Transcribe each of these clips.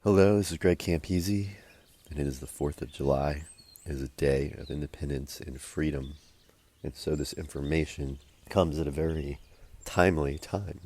Hello, this is Greg Campisi, and it is the 4th of July. It is a day of independence and freedom. And so this information comes at a very timely time.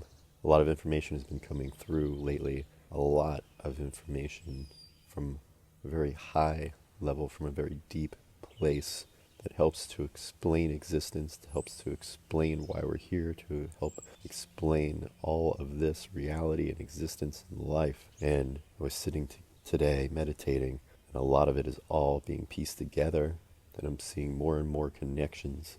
A lot of information has been coming through lately, a lot of information from a very high level, from a very deep place that helps to explain existence, that helps to explain why we're here, to help explain all of this reality and existence and life. And I was sitting today meditating, and a lot of it is all being pieced together, and I'm seeing more and more connections.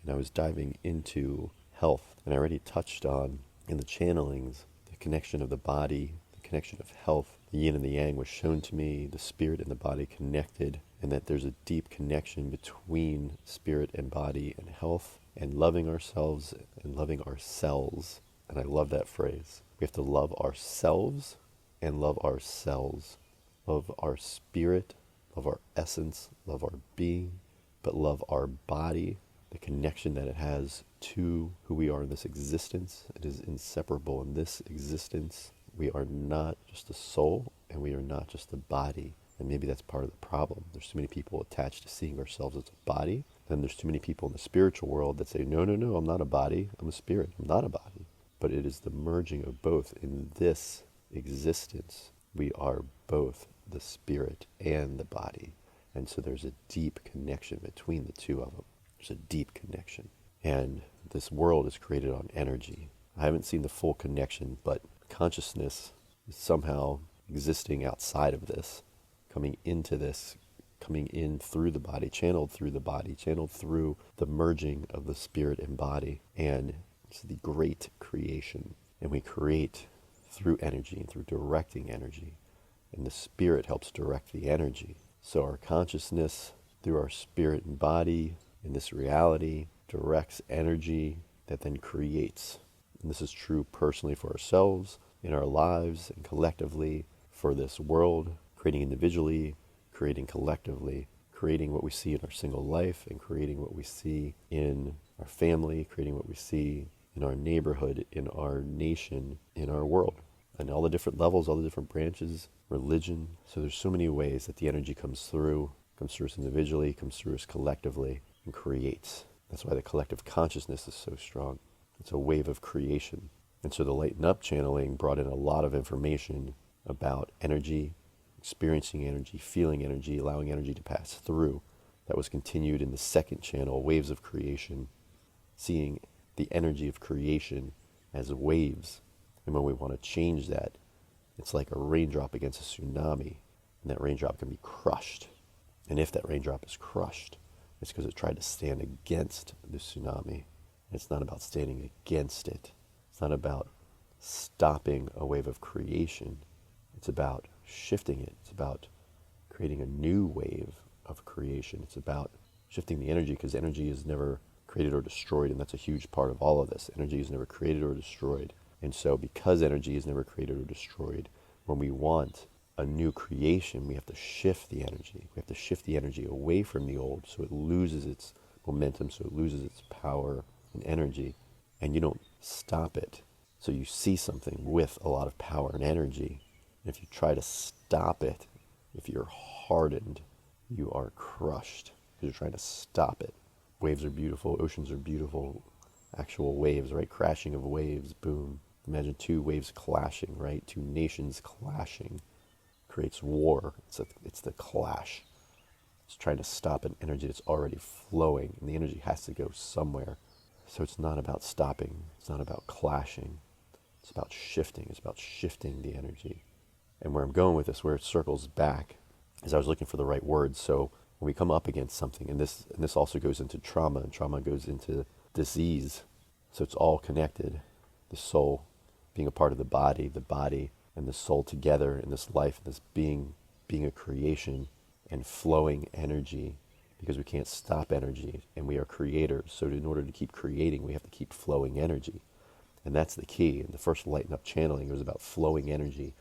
And I was diving into health, and I already touched on in the channelings the connection of the body, the connection of health. The yin and the yang was shown to me, the spirit and the body connected, and that there's a deep connection between spirit and body and health and loving ourselves and loving ourselves. And I love that phrase. We have to love ourselves and love ourselves. Love our spirit, love our essence, love our being, but love our body, the connection that it has to who we are in this existence. It is inseparable in this existence. We are not just a soul, and we are not just a body. And maybe that's part of the problem. There's too many people attached to seeing ourselves as a body. Then there's too many people in the spiritual world that say, no, I'm not a body. I'm a spirit. I'm not a body. But it is the merging of both in this existence. We are both the spirit and the body. And so there's a deep connection between the two of them. There's a deep connection. And this world is created on energy. I haven't seen the full connection, but consciousness is somehow existing outside of this, coming into this, coming in through the body, channeled through the merging of the spirit and body. And it's the great creation. And we create through energy and through directing energy. And the spirit helps direct the energy. So our consciousness, through our spirit and body, in this reality, directs energy that then creates. And this is true personally for ourselves, in our lives, and collectively for this world, creating individually, creating collectively, creating what we see in our single life, and creating what we see in our family, creating what we see in our neighborhood, in our nation, in our world, and all the different levels, all the different branches, religion. So there's so many ways that the energy comes through us individually, comes through us collectively, and creates. That's why the collective consciousness is so strong. It's a wave of creation. And so the Lighten Up channeling brought in a lot of information about energy, experiencing energy, feeling energy, allowing energy to pass through. That was continued in the second channel, Waves of Creation, seeing the energy of creation as waves. And when we want to change that, it's like a raindrop against a tsunami, and that raindrop can be crushed. And if that raindrop is crushed, it's because it tried to stand against the tsunami. It's not about standing against it. It's not about stopping a wave of creation. It's about shifting it. It's about creating a new wave of creation. It's about shifting the energy, because energy is never created or destroyed, and that's a huge part of all of this. Energy is never created or destroyed. And so because energy is never created or destroyed, when we want a new creation, we have to shift the energy. We have to shift the energy away from the old so it loses its momentum, so it loses its power and energy, and you don't stop it. So you see something with a lot of power and energy, and if you try to stop it, if you're hardened, you are crushed because you're trying to stop it. Waves are beautiful, oceans are beautiful, actual waves, right? Crashing of waves, boom. Imagine two waves clashing, right? Two nations clashing creates war. It's the clash. It's trying to stop an energy that's already flowing, and the energy has to go somewhere. So it's not about stopping. It's not about clashing. It's about shifting. It's about shifting the energy. And where I'm going with this, where it circles back, is I was looking for the right words. So when we come up against something, and this also goes into trauma, and trauma goes into disease. So it's all connected. The soul being a part of the body and the soul together in this life, this being a creation and flowing energy, because we can't stop energy, and we are creators. So in order to keep creating, we have to keep flowing energy. And that's the key. In the first Lighten Up channeling, it was about flowing energy.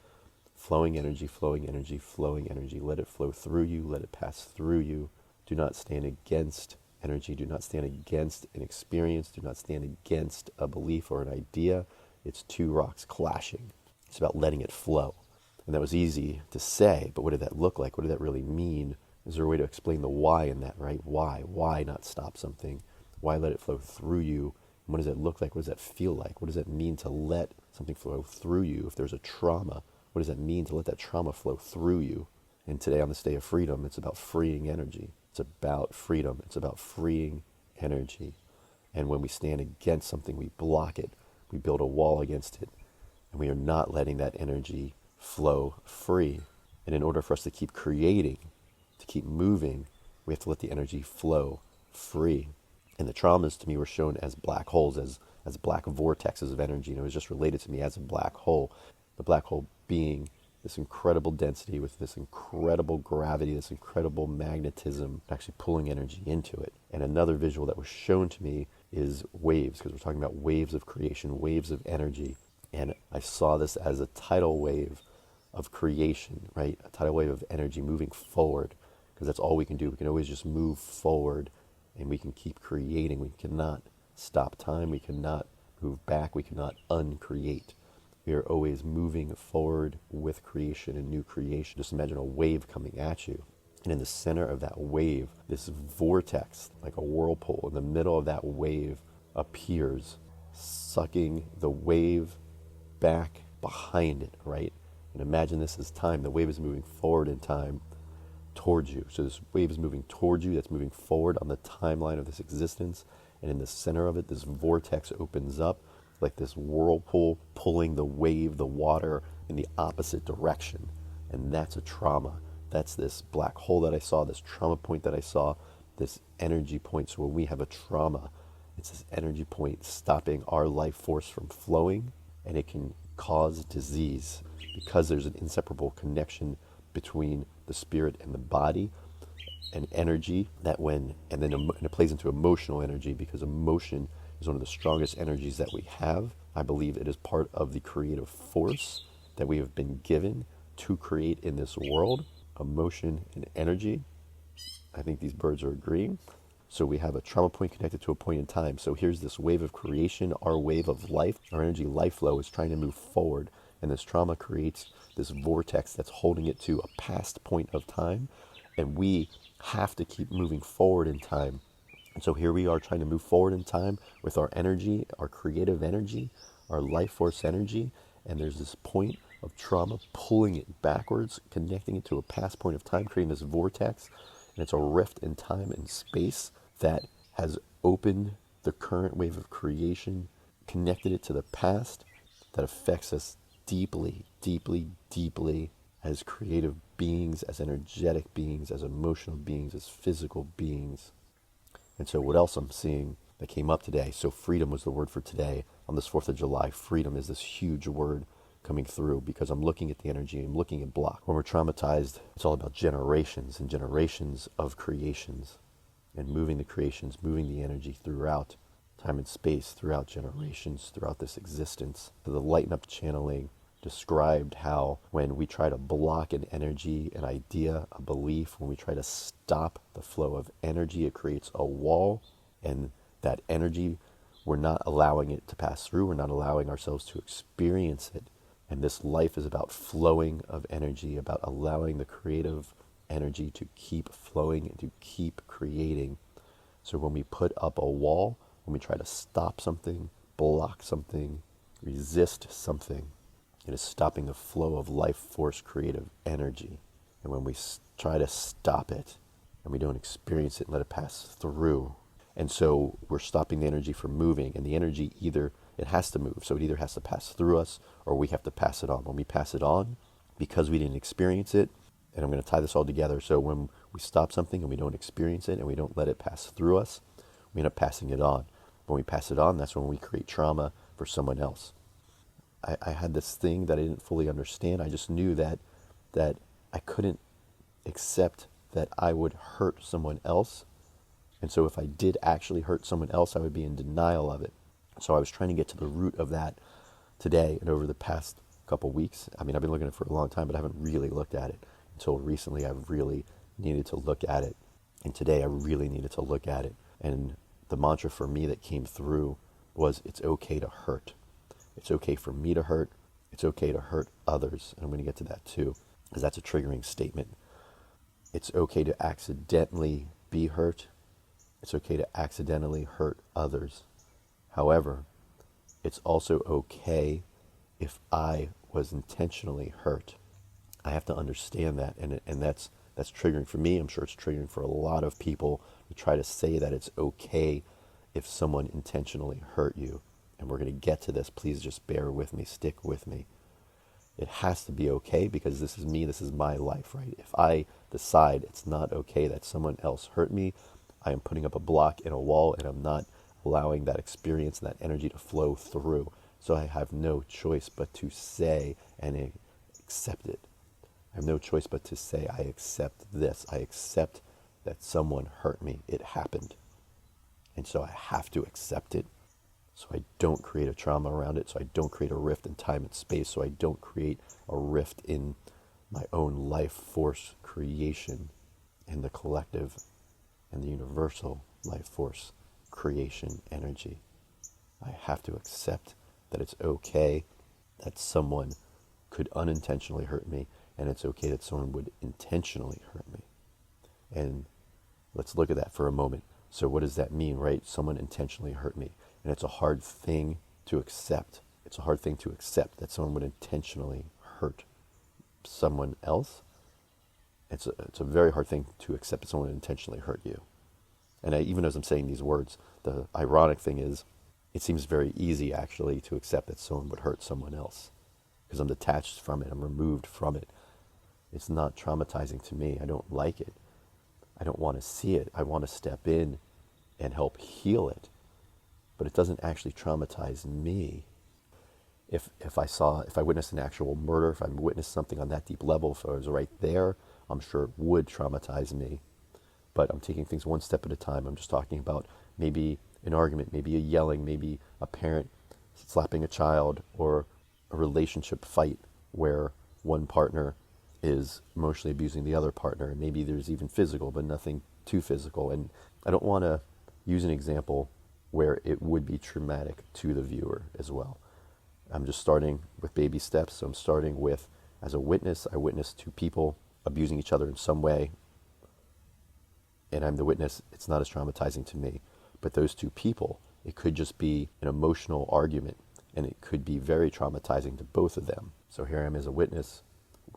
Flowing energy, flowing energy, flowing energy. Let it flow through you. Let it pass through you. Do not stand against energy. Do not stand against an experience. Do not stand against a belief or an idea. It's two rocks clashing. It's about letting it flow. And that was easy to say, but what did that look like? What did that really mean? Is there a way to explain the why in that, right? Why? Why not stop something? Why let it flow through you? And what does that look like? What does that feel like? What does that mean to let something flow through you? If there's a trauma, what does that mean to let that trauma flow through you? And today on this day of freedom, it's about freeing energy. It's about freedom. It's about freeing energy. And when we stand against something, we block it. We build a wall against it. And we are not letting that energy flow free. And in order for us to keep creating, to keep moving, we have to let the energy flow free. And the traumas to me were shown as black holes, as black vortexes of energy. And it was just related to me as a black hole. The black hole being this incredible density with this incredible gravity, this incredible magnetism, actually pulling energy into it. And another visual that was shown to me is waves, because we're talking about waves of creation, waves of energy. And I saw this as a tidal wave of creation, right? A tidal wave of energy moving forward, because that's all we can do. We can always just move forward, and we can keep creating. We cannot stop time. We cannot move back. We cannot uncreate. We are always moving forward with creation and new creation. Just imagine a wave coming at you. And in the center of that wave, this vortex, like a whirlpool, in the middle of that wave appears, sucking the wave back behind it, right? And imagine this as time. The wave is moving forward in time towards you. So this wave is moving towards you. That's moving forward on the timeline of this existence. And in the center of it, this vortex opens up like this whirlpool pulling the wave, the water, in the opposite direction. And that's a trauma. That's this black hole that I saw, this trauma point that I saw, this energy point. So when we have a trauma, it's this energy point stopping our life force from flowing, and it can cause disease because there's an inseparable connection between the spirit and the body and energy and it plays into emotional energy, because emotion is one of the strongest energies that we have. I believe it is part of the creative force that we have been given to create in this world. Emotion and energy. I think these birds are agreeing. So we have a trauma point connected to a point in time. So here's this wave of creation, our wave of life. Our energy life flow is trying to move forward. And this trauma creates this vortex that's holding it to a past point of time. And we have to keep moving forward in time. And so here we are trying to move forward in time with our energy, our creative energy, our life force energy. And there's this point of trauma pulling it backwards, connecting it to a past point of time, creating this vortex. And it's a rift in time and space that has opened the current wave of creation, connected it to the past, that affects us deeply, deeply, deeply as creative beings, as energetic beings, as emotional beings, as physical beings. And so what else I'm seeing that came up today? So freedom was the word for today. On this 4th of July, freedom is this huge word coming through, because I'm looking at the energy, I'm looking at block. When we're traumatized, it's all about generations and generations of creations, and moving the creations, moving the energy throughout time and space, throughout generations, throughout this existence. So the Lighten Up channeling described how when we try to block an energy, an idea, a belief, when we try to stop the flow of energy, it creates a wall, and that energy, we're not allowing it to pass through, we're not allowing ourselves to experience it. And this life is about flowing of energy, about allowing the creative energy to keep flowing and to keep creating. So when we put up a wall, when we try to stop something, block something, resist something, it is stopping the flow of life force creative energy. And when we try to stop it and we don't experience it and let it pass through, and so we're stopping the energy from moving, and the energy it has to move. So it either has to pass through us or we have to pass it on. When we pass it on, because we didn't experience it, and I'm going to tie this all together. So when we stop something and we don't experience it and we don't let it pass through us, we end up passing it on. When we pass it on, that's when we create trauma for someone else. I had this thing that I didn't fully understand. I just knew that I couldn't accept that I would hurt someone else. And so if I did actually hurt someone else, I would be in denial of it. So I was trying to get to the root of that today and over the past couple weeks. I mean, I've been looking at it for a long time, but I haven't really looked at it. Until recently, I've really needed to look at it. And today, I really needed to look at it. And the mantra for me that came through was, it's okay to hurt. It's okay for me to hurt. It's okay to hurt others. And I'm going to get to that too, because that's a triggering statement. It's okay to accidentally be hurt. It's okay to accidentally hurt others. However, it's also okay if I was intentionally hurt. I have to understand that, and that's triggering for me. I'm sure it's triggering for a lot of people to try to say that it's okay if someone intentionally hurt you. And we're going to get to this. Please just bear with me, stick with me. It has to be okay because this is me, this is my life, right? If I decide it's not okay that someone else hurt me, I am putting up a block in a wall and I'm not allowing that experience and that energy to flow through. So I have no choice but to say and accept it. I have no choice but to say, I accept this. I accept that someone hurt me. It happened. And so I have to accept it. So I don't create a trauma around it. So I don't create a rift in time and space. So I don't create a rift in my own life force creation and the collective and the universal life force creation energy. I have to accept that it's okay that someone could unintentionally hurt me, and it's okay that someone would intentionally hurt me. And let's look at that for a moment. So what does that mean, right? Someone intentionally hurt me. And it's a hard thing to accept. It's a hard thing to accept that someone would intentionally hurt someone else. It's a very hard thing to accept that someone would intentionally hurt you. And even as I'm saying these words, the ironic thing is, it seems very easy actually to accept that someone would hurt someone else because I'm detached from it. I'm removed from it. It's not traumatizing to me. I don't like it. I don't want to see it. I want to step in and help heal it. But it doesn't actually traumatize me. If I witnessed an actual murder, if I witnessed something on that deep level, if I was right there, I'm sure it would traumatize me. But I'm taking things one step at a time. I'm just talking about maybe an argument, maybe a yelling, maybe a parent slapping a child, or a relationship fight where one partner is emotionally abusing the other partner. And maybe there's even physical, but nothing too physical. And I don't want to use an example where it would be traumatic to the viewer as well. I'm just starting with baby steps. So I'm starting with, as a witness, I witnessed two people abusing each other in some way. And I'm the witness. It's not as traumatizing to me. But those two people, it could just be an emotional argument, and it could be very traumatizing to both of them. So here I am as a witness,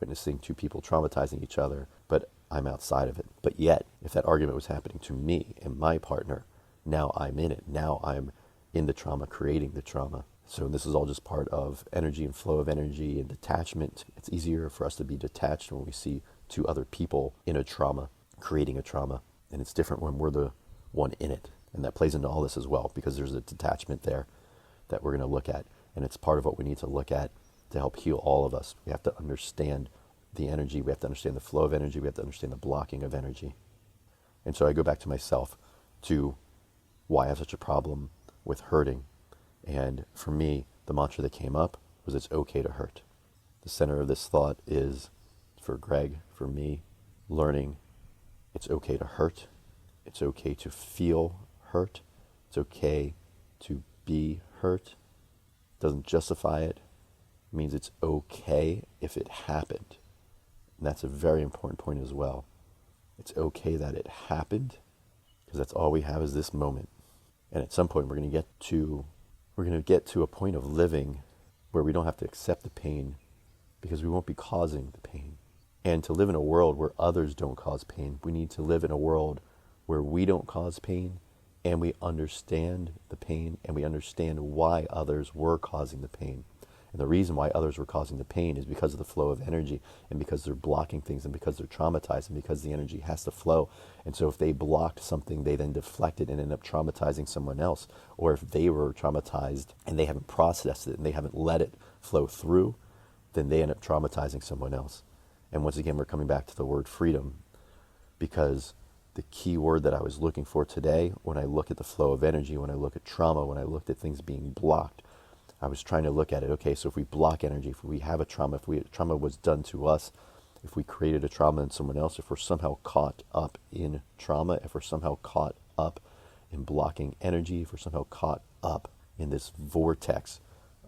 witnessing two people traumatizing each other, but I'm outside of it. But yet, if that argument was happening to me and my partner, now I'm in it. Now I'm in the trauma, creating the trauma. So this is all just part of energy and flow of energy and detachment. It's easier for us to be detached when we see two other people in a trauma, creating a trauma. And it's different when we're the one in it. And that plays into all this as well, because there's a detachment there that we're going to look at. And it's part of what we need to look at to help heal all of us. We have to understand the energy. We have to understand the flow of energy. We have to understand the blocking of energy. And so I go back to myself, to why I have such a problem with hurting. And for me, the mantra that came up was, it's okay to hurt. The center of this thought is, for Greg, for me, learning it's okay to hurt. It's okay to feel hurt. It's okay to be hurt. Doesn't justify it. It means it's okay if it happened. And that's a very important point as well. It's okay that it happened, because that's all we have is this moment. And at some point we're going to get to a point of living where we don't have to accept the pain, because we won't be causing the pain. And to live in a world where others don't cause pain, we need to live in a world where we don't cause pain, and we understand the pain, and we understand why others were causing the pain. And the reason why others were causing the pain is because of the flow of energy, and because they're blocking things, and because they're traumatized, and because the energy has to flow. And so if they blocked something, they then deflected and end up traumatizing someone else. Or if they were traumatized and they haven't processed it and they haven't let it flow through, then they end up traumatizing someone else. And once again, we're coming back to the word freedom, because the key word that I was looking for today, when I look at the flow of energy, when I look at trauma, when I looked at things being blocked, I was trying to look at it. Okay, so if we block energy, if we have a trauma, if trauma was done to us, if we created a trauma in someone else, if we're somehow caught up in trauma, if we're somehow caught up in blocking energy, if we're somehow caught up in this vortex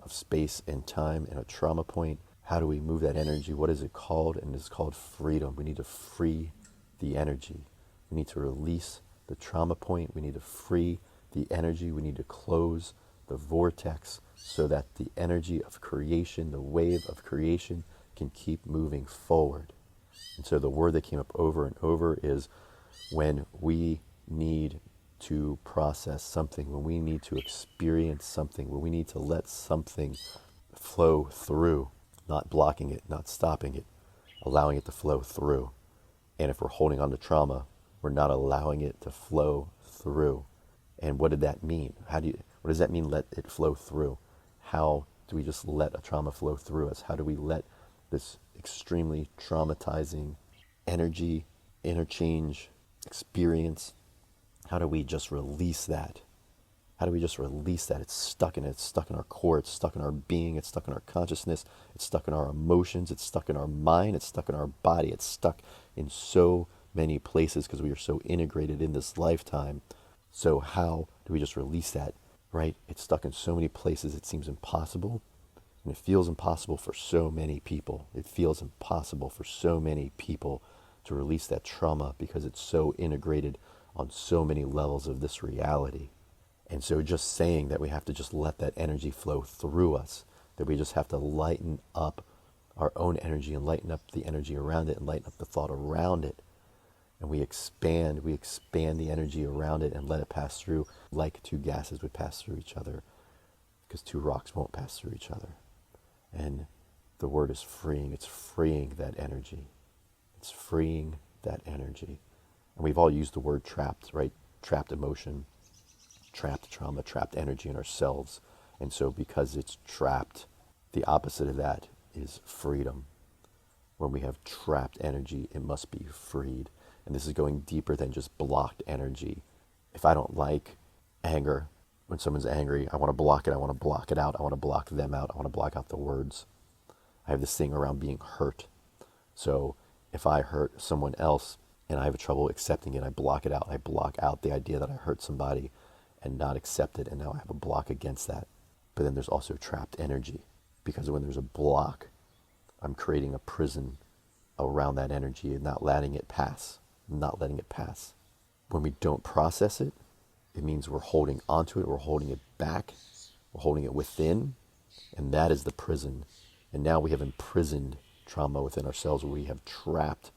of space and time and a trauma point. How do we move that energy? What is it called? And it's called freedom. We need to free the energy. We need to release the trauma point. We need to free the energy. We need to close the vortex so that the energy of creation, the wave of creation, can keep moving forward. And so the word that came up over and over is when we need to process something, when we need to experience something, when we need to let something flow through, not blocking it, not stopping it, allowing it to flow through. And if we're holding on to trauma, we're not allowing it to flow through. And what did that mean? What does that mean, let it flow through? How do we just let a trauma flow through us? How do we let this extremely traumatizing energy, interchange, experience, how do we just release that? How do we just release that? It's stuck in it. It's stuck in our core. It's stuck in our being. It's stuck in our consciousness. It's stuck in our emotions. It's stuck in our mind. It's stuck in our body. It's stuck in so many places because we are so integrated in this lifetime. So how do we just release that, right? It's stuck in so many places it seems impossible. And it feels impossible for so many people. It feels impossible for so many people to release that trauma because it's so integrated on so many levels of this reality. And so just saying that we have to just let that energy flow through us, that we just have to lighten up our own energy and lighten up the energy around it and lighten up the thought around it. And we expand the energy around it and let it pass through like two gases would pass through each other, because two rocks won't pass through each other. And the word is freeing. It's freeing that energy. It's freeing that energy. And we've all used the word trapped, right? Trapped emotion, trapped trauma, trapped energy in ourselves. And so because it's trapped, the opposite of that is freedom. When we have trapped energy, it must be freed. And this is going deeper than just blocked energy. If I don't like anger, when someone's angry, I want to block it. I want to block it out. I want to block them out. I want to block out the words. I have this thing around being hurt. So if I hurt someone else and I have trouble accepting it, I block it out. I block out the idea that I hurt somebody and not accept it. And now I have a block against that. But then there's also trapped energy, because when there's a block, I'm creating a prison around that energy and not letting it pass. Not letting it pass. When we don't process it, it means we're holding onto it, we're holding it back, we're holding it within, and that is the prison. And now we have imprisoned trauma within ourselves, where we have trapped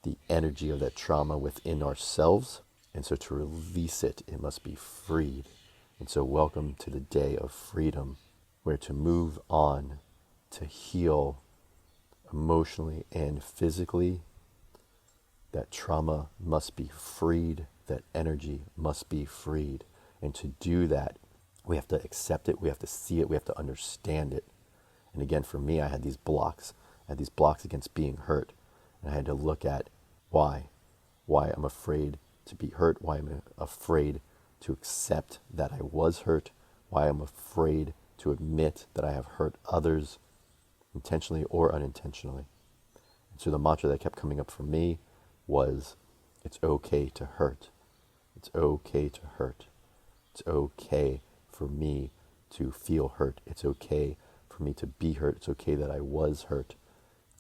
the energy of that trauma within ourselves. And so to release it, it must be freed. And so welcome to the day of freedom, where to move on, to heal emotionally and physically, that trauma must be freed, that energy must be freed. And to do that, we have to accept it, we have to see it, we have to understand it. And again, for me, I had these blocks. I had these blocks against being hurt. And I had to look at why I'm afraid to be hurt, why I'm afraid to accept that I was hurt, why I'm afraid to admit that I have hurt others, intentionally or unintentionally. And so the mantra that kept coming up for me was, it's okay to hurt. It's okay to hurt. It's okay for me to feel hurt. It's okay for me to be hurt. It's okay that I was hurt.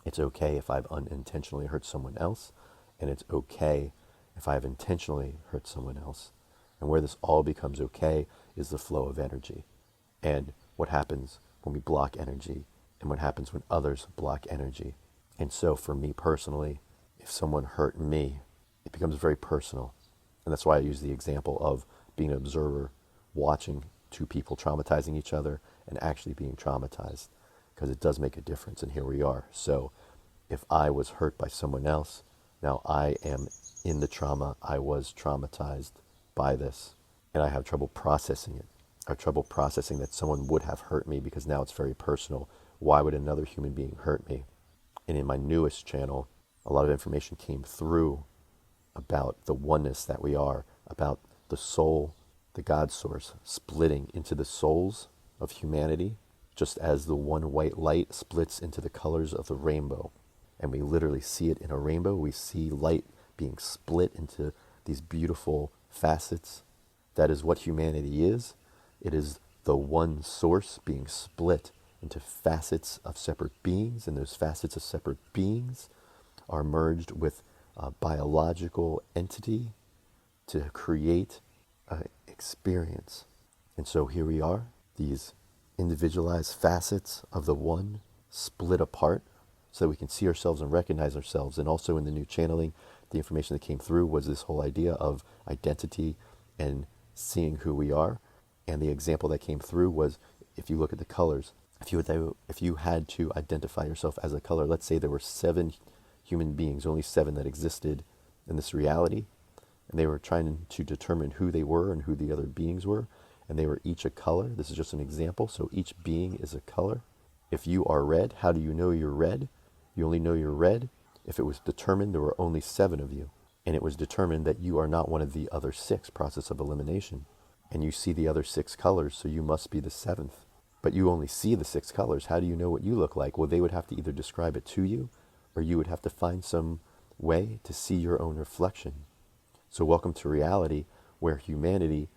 It's okay if I've unintentionally hurt someone else. And it's okay if I've intentionally hurt someone else. And where this all becomes okay is the flow of energy. And what happens when we block energy, and what happens when others block energy. And so for me personally, if someone hurt me, it becomes very personal. And that's why I use the example of being an observer, watching two people traumatizing each other and actually being traumatized, because it does make a difference. And here we are. So if I was hurt by someone else, now I am in the trauma. I was traumatized by this, and I have trouble processing it. I have trouble processing that someone would have hurt me, because now it's very personal. Why would another human being hurt me? And in my newest channel, a lot of information came through about the oneness that we are, about the soul, the God source, splitting into the souls of humanity, just as the one white light splits into the colors of the rainbow. And we literally see it in a rainbow. We see light being split into these beautiful facets. That is what humanity is. It is the one source being split into facets of separate beings, and those facets of separate beings are merged with a biological entity to create an experience. And so here we are, these individualized facets of the one split apart so that we can see ourselves and recognize ourselves. And also in the new channeling, the information that came through was this whole idea of identity and seeing who we are. And the example that came through was, if you look at the colors, if you had to identify yourself as a color, let's say there were 7 human beings, only 7 that existed in this reality, and they were trying to determine who they were and who the other beings were, and they were each a color. This is just an example. So each being is a color. If you are red, how do you know you're red? You only know you're red if it was determined there were only 7 of you, and it was determined that you are not one of the other 6, process of elimination. And you see the other 6 colors, so you must be the 7th. But you only see the 6 colors. How do you know what you look like? Well, they would have to either describe it to you, or you would have to find some way to see your own reflection. So welcome to reality, where humanity,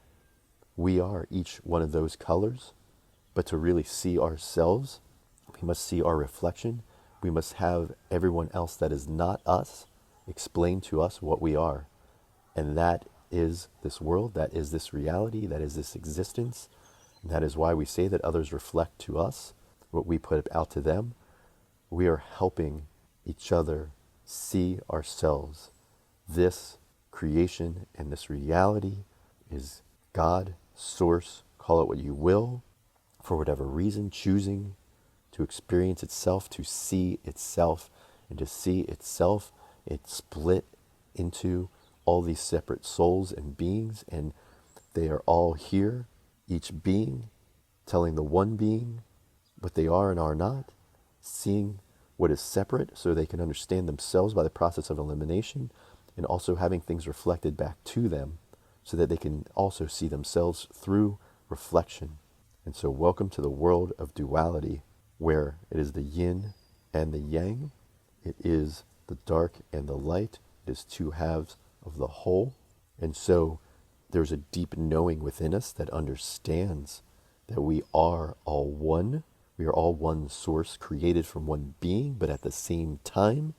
we are each one of those colors. But to really see ourselves, we must see our reflection. We must have everyone else that is not us explain to us what we are. And that is this world, that is this reality, that is this existence. And that is why we say that others reflect to us what we put out to them. We are helping each other see ourselves. This creation and this reality is God, source, call it what you will, for whatever reason, choosing to experience itself, to see itself, and to see itself, it split into all these separate souls and beings, and they are all here, each being telling the one being what they are and are not, seeing what is separate so they can understand themselves by the process of elimination, and also having things reflected back to them so that they can also see themselves through reflection. And so welcome to the world of duality, where it is the yin and the yang, it is the dark and the light, it is 2 halves of the whole. And so there's a deep knowing within us that understands that we are all one. We are all one source created from one being, but at the same time,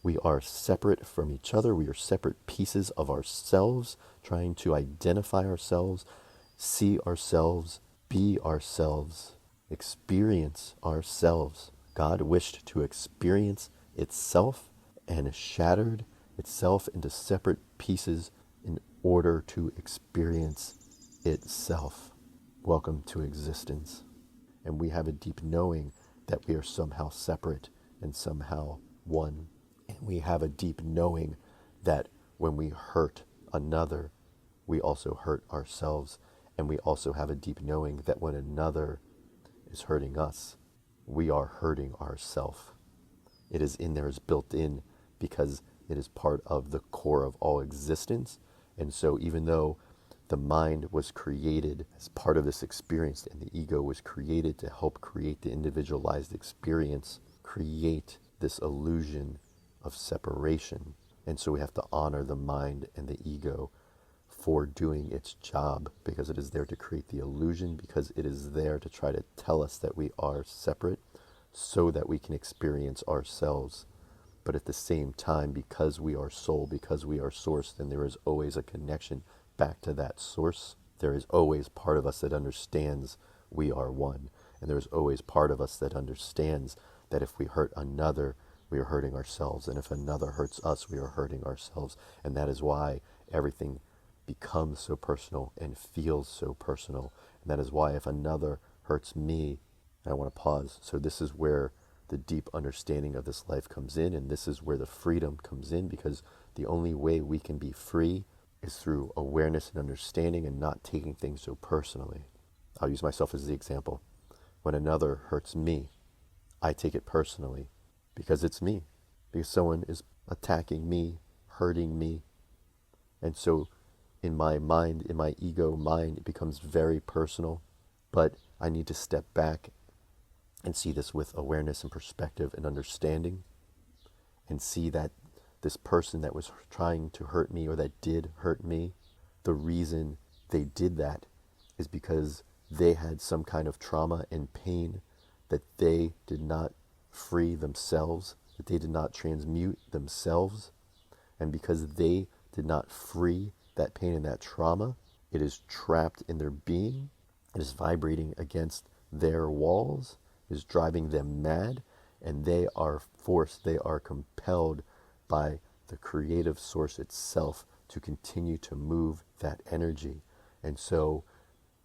we are separate from each other. We are separate pieces of ourselves, trying to identify ourselves, see ourselves, be ourselves, experience ourselves. God wished to experience itself and shattered itself into separate pieces in order to experience itself. Welcome to existence. And we have a deep knowing that we are somehow separate and somehow one. And we have a deep knowing that when we hurt another, we also hurt ourselves. And we also have a deep knowing that when another is hurting us, we are hurting ourselves. It is in there, it's built in, because it is part of the core of all existence. And so even though the mind was created as part of this experience, and the ego was created to help create the individualized experience, create this illusion of separation. And so we have to honor the mind and the ego for doing its job, because it is there to create the illusion, because it is there to try to tell us that we are separate so that we can experience ourselves. But at the same time, because we are soul, because we are source, then there is always a connection back to that source. There is always part of us that understands we are one. And there is always part of us that understands that if we hurt another, we are hurting ourselves. And if another hurts us, we are hurting ourselves. And that is why everything becomes so personal and feels so personal. And that is why if another hurts me, and I want to pause. So this is where the deep understanding of this life comes in, and this is where the freedom comes in, because the only way we can be free is through awareness and understanding and not taking things so personally. I'll use myself as the example. When another hurts me, I take it personally because it's me, because someone is attacking me, hurting me. And so in my mind, in my ego mind, it becomes very personal, but I need to step back and see this with awareness and perspective and understanding, and see that this person that was trying to hurt me or that did hurt me, the reason they did that is because they had some kind of trauma and pain that they did not free themselves, that they did not transmute themselves. And because they did not free that pain and that trauma, it is trapped in their being. It is vibrating against their walls, it is driving them mad, and they are forced, they are compelled by the creative source itself to continue to move that energy. And so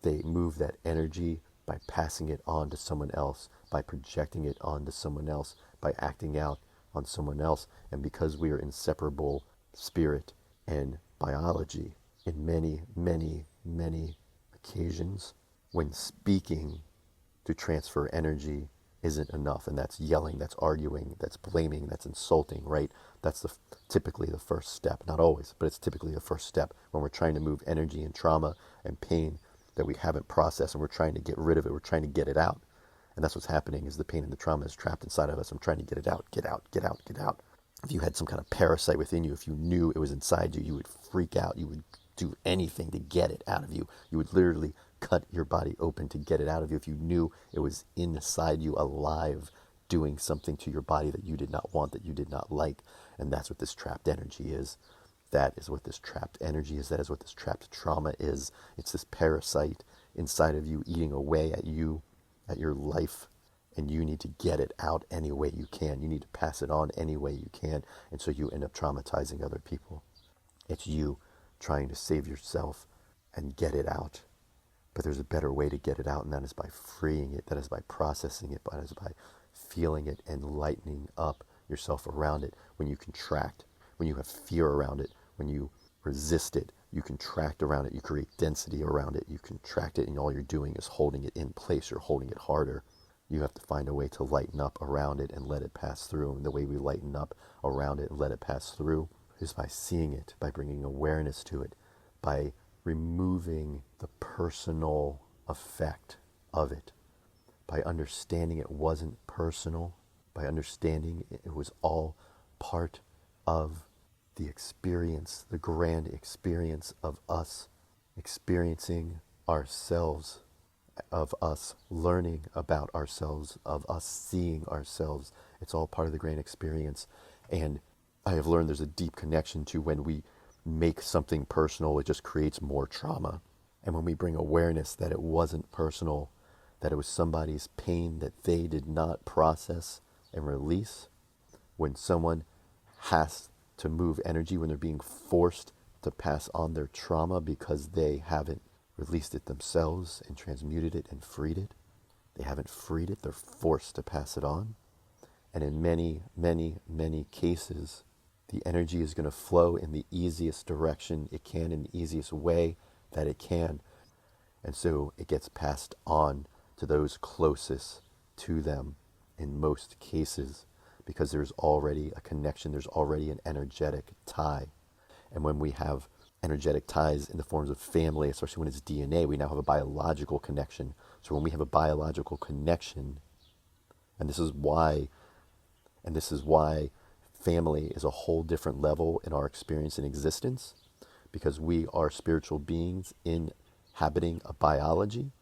they move that energy by passing it on to someone else, by projecting it onto someone else, by acting out on someone else. And because we are inseparable, spirit and biology, in many, many, many occasions, when speaking to transfer energy isn't enough, and that's yelling, that's arguing, that's blaming, that's insulting, right? That's typically the first step. Not always, but it's typically the first step when we're trying to move energy and trauma and pain that we haven't processed, and we're trying to get rid of it, we're trying to get it out. And that's what's happening, is the pain and the trauma is trapped inside of us. I'm trying to get it out, get out, get out, get out. If you had some kind of parasite within you, if you knew it was inside you, you would freak out. You would do anything to get it out of you. You would literally cut your body open to get it out of you if you knew it was inside you, alive, doing something to your body that you did not want, that you did not like. And that's what this trapped energy is. That is what this trapped energy is. That is what this trapped trauma is. It's this parasite inside of you eating away at you, at your life. And you need to get it out any way you can. You need to pass it on any way you can. And so you end up traumatizing other people. It's you trying to save yourself and get it out. But there's a better way to get it out, and that is by freeing it. That is by processing it. That is by feeling it and lightening up yourself around it. When you contract, when you have fear around it, when you resist it, you contract around it. You create density around it. You contract it, and all you're doing is holding it in place. You're holding it harder. You have to find a way to lighten up around it and let it pass through. And the way we lighten up around it and let it pass through is by seeing it, by bringing awareness to it, by removing the personal effect of it, by understanding it wasn't personal, by understanding it was all part of the experience, the grand experience of us experiencing ourselves, of us learning about ourselves, of us seeing ourselves. It's all part of the grand experience. And I have learned there's a deep connection to when we make something personal, it just creates more trauma. And when we bring awareness that it wasn't personal, that it was somebody's pain that they did not process and release, when someone has to move energy, when they're being forced to pass on their trauma because they haven't released it themselves and transmuted it and freed it. They haven't freed it, they're forced to pass it on. And in many, many, many cases, the energy is going to flow in the easiest direction it can, in the easiest way that it can. And so it gets passed on to those closest to them in most cases, because there's already a connection, there's already an energetic tie. And when we have energetic ties in the forms of family, especially when it's DNA, we now have a biological connection. So when we have a biological connection, and this is why family is a whole different level in our experience in existence, because we are spiritual beings inhabiting a biology.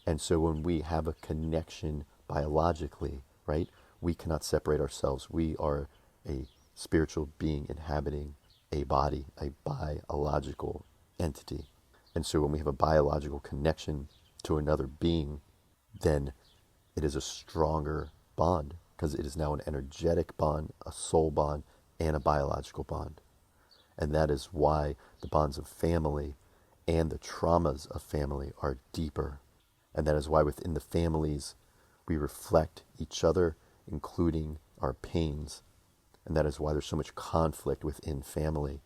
And so when we have a connection biologically, right, we cannot separate ourselves. We are a spiritual being inhabiting a body, a biological entity. And so when we have a biological connection to another being, then it is a stronger bond, because it is now an energetic bond, a soul bond, and a biological bond. And that is why the bonds of family and the traumas of family are deeper. And that is why within the families, we reflect each other, including our pains. And that is why there's so much conflict within family.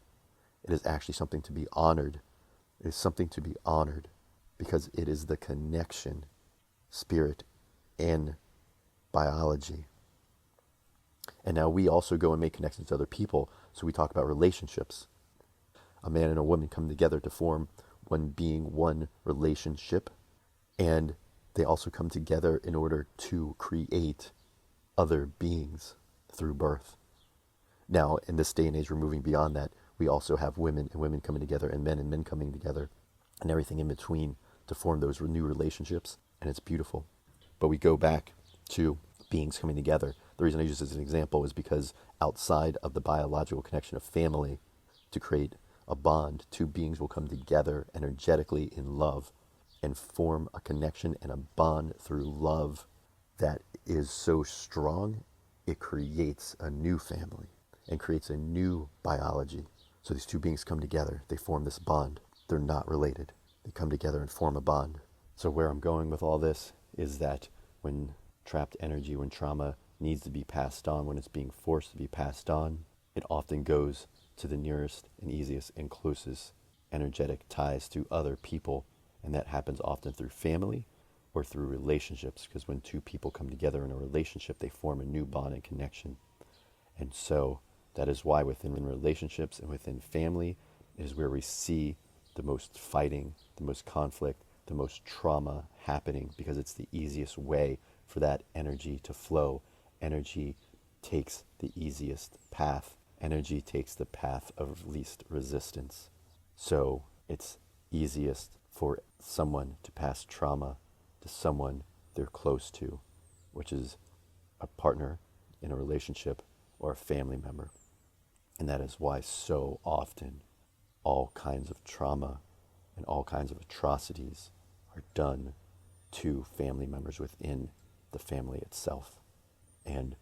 It is actually something to be honored. It is something to be honored because it is the connection, spirit and biology. And now we also go and make connections to other people. So we talk about relationships. A man and a woman come together to form one being, one relationship. And they also come together in order to create other beings through birth. Now, in this day and age, we're moving beyond that. We also have women and women coming together, and men coming together, and everything in between to form those new relationships, and it's beautiful. But we go back to beings coming together. The reason I use this as an example is because outside of the biological connection of family, to create a bond, two beings will come together energetically in love and form a connection and a bond through love that is so strong, it creates a new family and creates a new biology. So these two beings come together, they form this bond. They're not related. They come together and form a bond. So where I'm going with all this is that when trapped energy, when trauma needs to be passed on, when it's being forced to be passed on, it often goes to the nearest and easiest and closest energetic ties to other people. And that happens often through family or through relationships, because when two people come together in a relationship, they form a new bond and connection. And so that is why within relationships and within family is where we see the most fighting, the most conflict, the most trauma happening, because it's the easiest way for that energy to flow. Energy takes the easiest path. Energy takes the path of least resistance. So it's easiest for someone to pass trauma to someone they're close to, which is a partner in a relationship or a family member. And that is why so often all kinds of trauma and all kinds of atrocities are done to family members within the family itself, and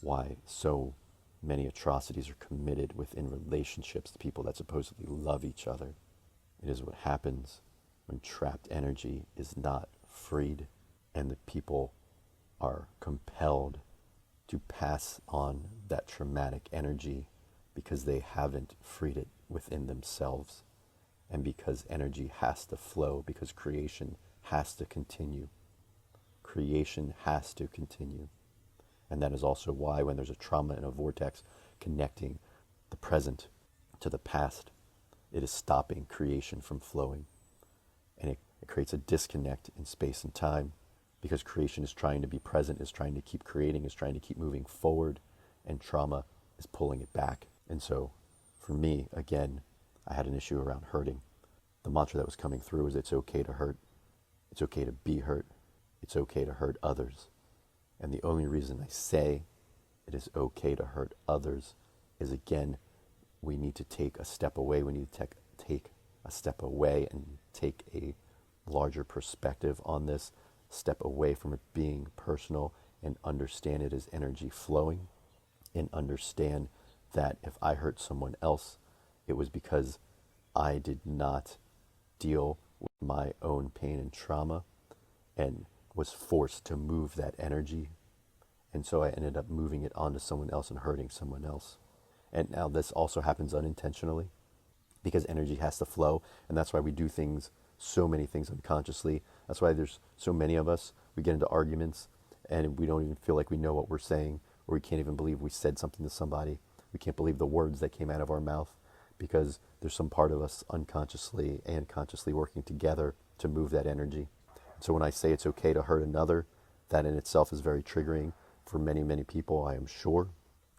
why so many atrocities are committed within relationships, the people that supposedly love each other. It is what happens when trapped energy is not freed and the people are compelled to pass on that traumatic energy because they haven't freed it within themselves, and because energy has to flow, because creation has to continue. Creation has to continue. And that is also why when there's a trauma in a vortex connecting the present to the past, it is stopping creation from flowing. And it creates a disconnect in space and time, because creation is trying to be present, is trying to keep creating, is trying to keep moving forward, and trauma is pulling it back. And so for me, again, I had an issue around hurting. The mantra that was coming through was, it's okay to hurt. It's okay to be hurt. It's okay to hurt others. And the only reason I say it is okay to hurt others is, again, we need to take a step away. We need to take a step away and take a larger perspective on this, step away from it being personal and understand it as energy flowing, and understand that if I hurt someone else, it was because I did not deal with my own pain and trauma and was forced to move that energy. And so I ended up moving it onto someone else and hurting someone else. And now this also happens unintentionally, because energy has to flow. And that's why we do things, so many things unconsciously. That's why there's so many of us, we get into arguments and we don't even feel like we know what we're saying, or we can't even believe we said something to somebody. We can't believe the words that came out of our mouth, because there's some part of us unconsciously and consciously working together to move that energy. So when I say it's okay to hurt another, that in itself is very triggering for many, many people, I am sure.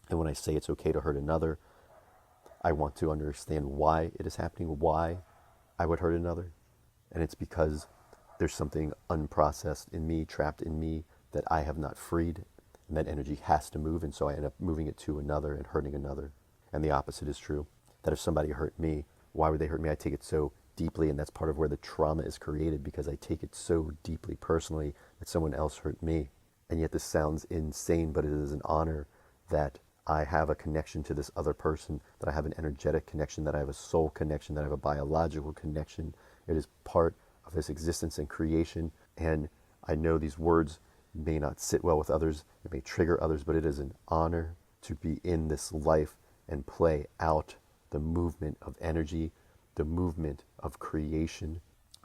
And when I say it's okay to hurt another, I want to understand why it is happening, why I would hurt another. And it's because there's something unprocessed in me, trapped in me, that I have not freed, and that energy has to move, and so I end up moving it to another and hurting another. And the opposite is true, that if somebody hurt me, why would they hurt me? I take it so deeply, and that's part of where the trauma is created, because I take it so deeply personally that someone else hurt me. And yet this sounds insane, but it is an honor that I have a connection to this other person, that I have an energetic connection, that I have a soul connection, that I have a biological connection. It is part of this existence and creation. And I know these words may not sit well with others, it may trigger others, but it is an honor to be in this life and play out the movement of energy, the movement of creation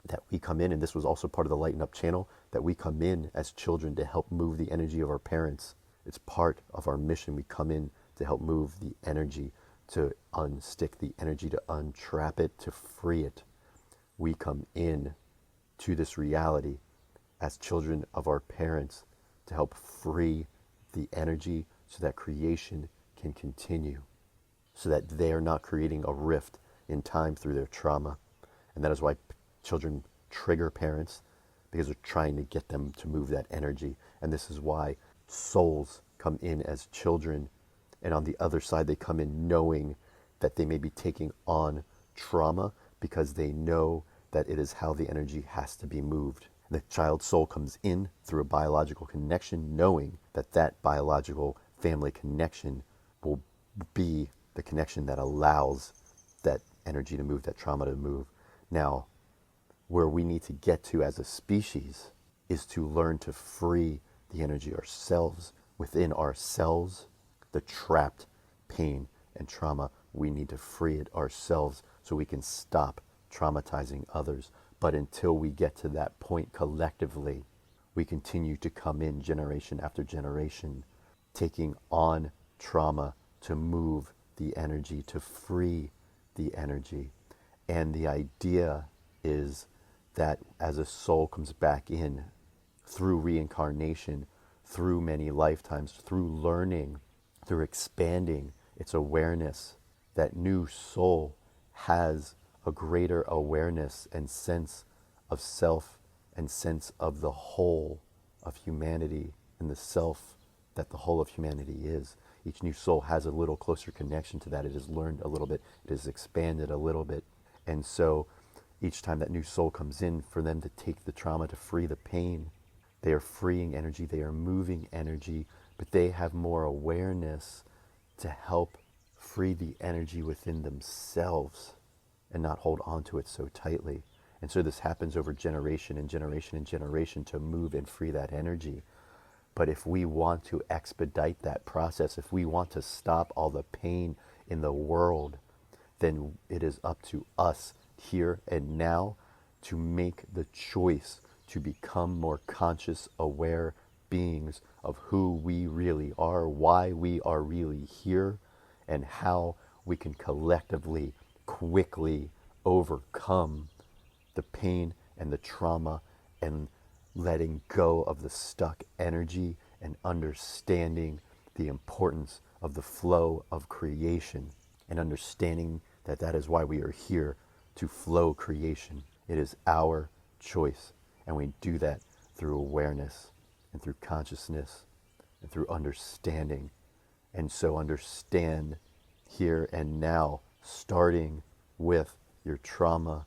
that we come in. And this was also part of the Lighten Up channel, that we come in as children to help move the energy of our parents. It's part of our mission. We come in to help move the energy, to unstick the energy, to untrap it, to free it. We come in to this reality as children of our parents to help free the energy so that creation can continue, so that they are not creating a rift in time through their trauma. And that is why children trigger parents because they're trying to get them to move that energy. And this is why souls come in as children, and on the other side they come in knowing that they may be taking on trauma because they know that it is how the energy has to be moved. The child's soul comes in through a biological connection, knowing that that biological family connection will be the connection that allows that energy to move, that trauma to move. Now, where we need to get to as a species is to learn to free the energy ourselves, within ourselves, the trapped pain and trauma. We need to free it ourselves so we can stop traumatizing others. But until we get to that point collectively, we continue to come in generation after generation, taking on trauma to move the energy, to free the energy. And the idea is that as a soul comes back in through reincarnation, through many lifetimes, through learning, through expanding its awareness, that new soul has a greater awareness and sense of self and sense of the whole of humanity and the self that the whole of humanity is. Each new soul has a little closer connection to that. It has learned a little bit. It has expanded a little bit. And so each time that new soul comes in, for them to take the trauma, to free the pain, they are freeing energy, they are moving energy, but they have more awareness to help free the energy within themselves and not hold on to it so tightly. And so this happens over generation and generation and generation to move and free that energy. But if we want to expedite that process, if we want to stop all the pain in the world, then it is up to us here and now to make the choice to become more conscious, aware beings of who we really are, why we are really here, and how we can collectively, quickly overcome the pain and the trauma, and letting go of the stuck energy and understanding the importance of the flow of creation, and understanding that that is why we are here, to flow creation. It is our choice, and we do that through awareness and through consciousness and through understanding. And so understand here and now, starting with your trauma,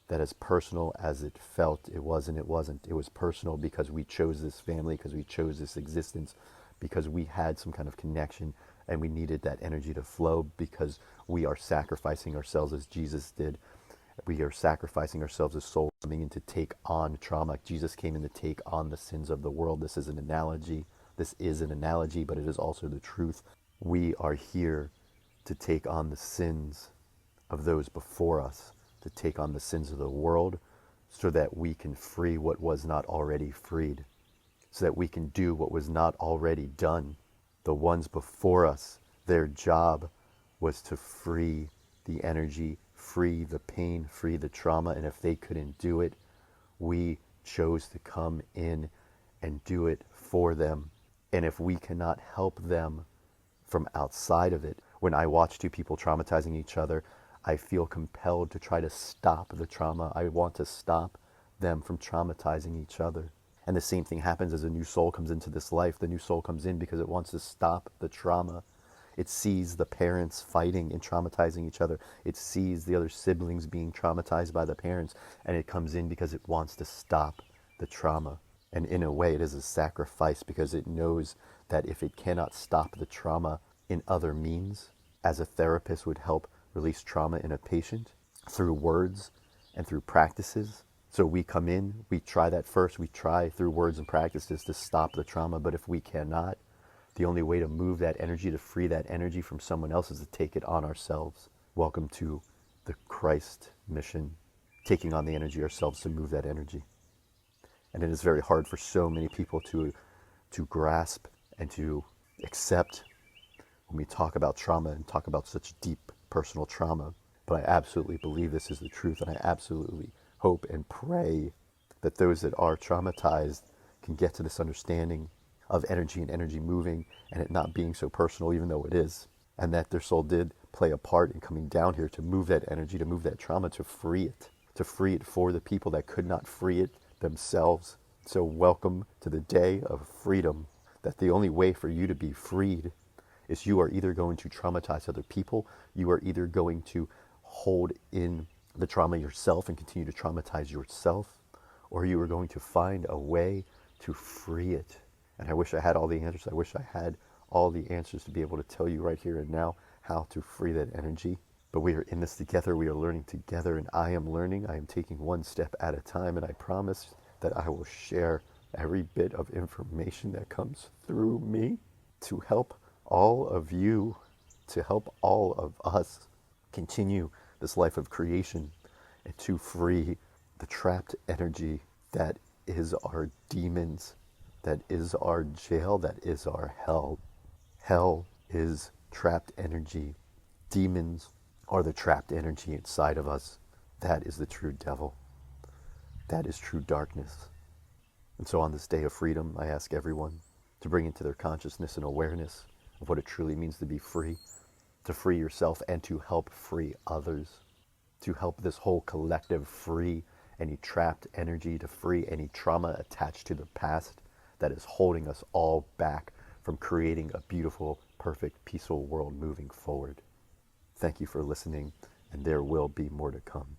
that as personal as it felt, it wasn't. It was personal because we chose this family, because we chose this existence, because we had some kind of connection and we needed that energy to flow, because we are sacrificing ourselves as Jesus did. We are sacrificing ourselves as souls coming in to take on trauma. Jesus came in to take on the sins of the world. This is an analogy. This is an analogy, but it is also the truth. We are here to take on the sins of those before us, to take on the sins of the world, so that we can free what was not already freed, so that we can do what was not already done. The ones before us, their job was to free the energy, free the pain, free the trauma, and if they couldn't do it, we chose to come in and do it for them. And if we cannot help them from outside of it, when I watch two people traumatizing each other, I feel compelled to try to stop the trauma. I want to stop them from traumatizing each other. And the same thing happens as a new soul comes into this life. The new soul comes in because it wants to stop the trauma. It sees the parents fighting and traumatizing each other. It sees the other siblings being traumatized by the parents, and it comes in because it wants to stop the trauma. And in a way, it is a sacrifice, because it knows that if it cannot stop the trauma in other means, as a therapist would help release trauma in a patient through words and through practices. So we come in, we try that first. We try through words and practices to stop the trauma. But if we cannot, the only way to move that energy, to free that energy from someone else, is to take it on ourselves. Welcome to the Christ mission, taking on the energy ourselves to move that energy. And it is very hard for so many people to grasp and to accept when we talk about trauma and talk about such deep personal trauma. But I absolutely believe this is the truth, and I absolutely hope and pray that those that are traumatized can get to this understanding of energy and energy moving, and it not being so personal, even though it is, and that their soul did play a part in coming down here to move that energy, to move that trauma, to free it. to free it for the people that could not free it themselves. So welcome to the day of freedom, that the only way for you to be freed is you are either going to traumatize other people, you are either going to hold in the trauma yourself and continue to traumatize yourself, or you are going to find a way to free it. And I wish I had all the answers. I wish I had all the answers to be able to tell you right here and now how to free that energy. But we are in this together. We are learning together, and I am learning. I am taking one step at a time, and I promise that I will share every bit of information that comes through me to help all of you, to help all of us continue this life of creation and to free the trapped energy that is our demons, that is our jail, that is our hell. Hell is trapped energy. Demons are the trapped energy inside of us. That is the true devil. That is true darkness. And so on this day of freedom, I ask everyone to bring into their consciousness and awareness of what it truly means to be free, to free yourself and to help free others, to help this whole collective free any trapped energy, to free any trauma attached to the past that is holding us all back from creating a beautiful, perfect, peaceful world moving forward. Thank you for listening, and there will be more to come.